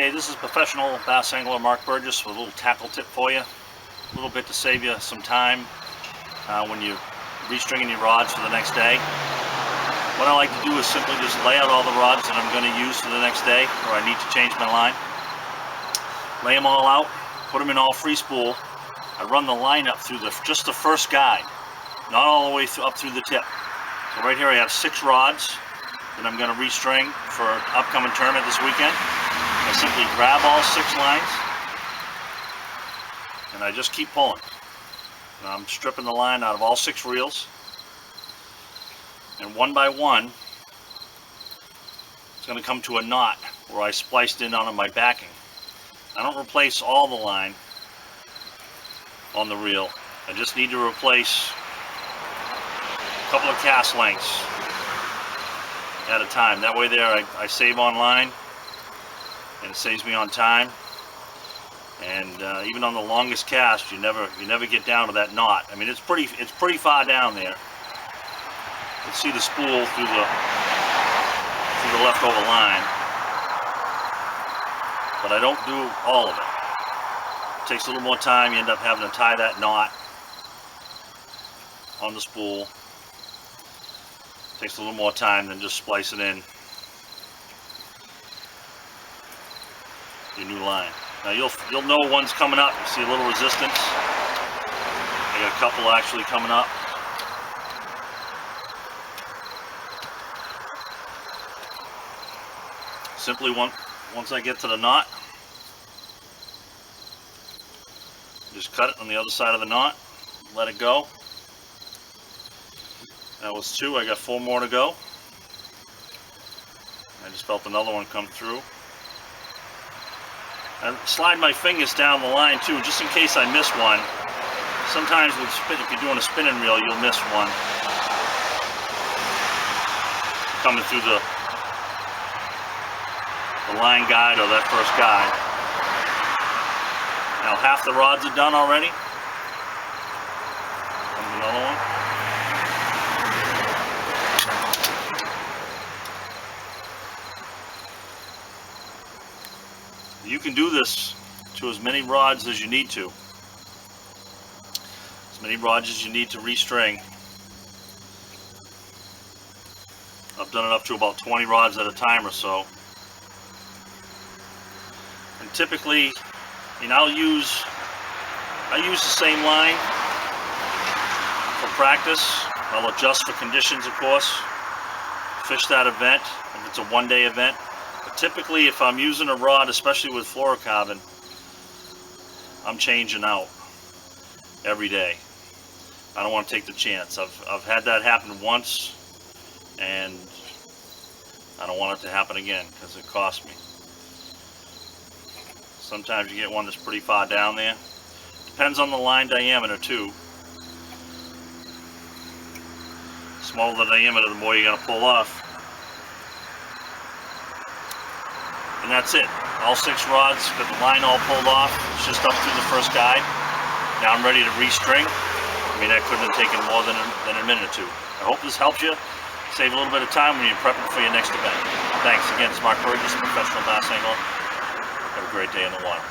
Hey, this is professional bass angler Mark Burgess with a little tackle tip for you. A little bit to save you some time when you're restringing your rods for the next day. What I like to do is simply just lay out all the rods that I'm going to use for the next day, or I need to change my line. Lay them all out, put them in all free spool. I run the line up through just the first guide, not all the way up through the tip. So right here I have 6 rods that I'm going to restring for an upcoming tournament this weekend. I simply grab all 6 lines and I just keep pulling. And I'm stripping the line out of all 6 reels, and one by one it's going to come to a knot where I spliced in onto my backing. I don't replace all the line on the reel. I just need to replace a couple of cast lengths at a time. That way there I save on line and it saves me on time. And even on the longest cast, you never get down to that knot. I mean, it's pretty far down there. You can see the spool through the leftover line, but I don't do all of it. It takes a little more time. You end up having to tie that knot on the spool. It takes a little more time than just splice it in your new line. Now you'll know one's coming up. You see a little resistance. I got a couple actually coming up. Simply once I get to the knot, just cut it on the other side of the knot, let it go. That was 2, I got 4 more to go. I just felt another one come through. I slide my fingers down the line too, just in case I miss one. Sometimes if you're doing a spinning reel, you'll miss one coming through the line guide or that first guide. Now half the rods are done already. Comes another one. You can do this to as many rods as you need to. As many rods as you need to restring. I've done it up to about 20 rods at a time or so. And typically, I use the same line for practice. I'll adjust for conditions, of course. Fish that event if it's a one-day event. But typically, if I'm using a rod, especially with fluorocarbon, I'm changing out every day. I don't want to take the chance. I've had that happen once, and I don't want it to happen again because it cost me. Sometimes you get one that's pretty far down there. Depends on the line diameter too. The smaller the diameter, the more you're going to pull off. And that's it. All 6 rods, got the line all pulled off. It's just up through the first guide. Now I'm ready to restring. I mean, that couldn't have taken more than a minute or 2. I hope this helps you. Save a little bit of time when you're prepping for your next event. Thanks again. It's Mark Burgess, professional bass angler. Have a great day in the water.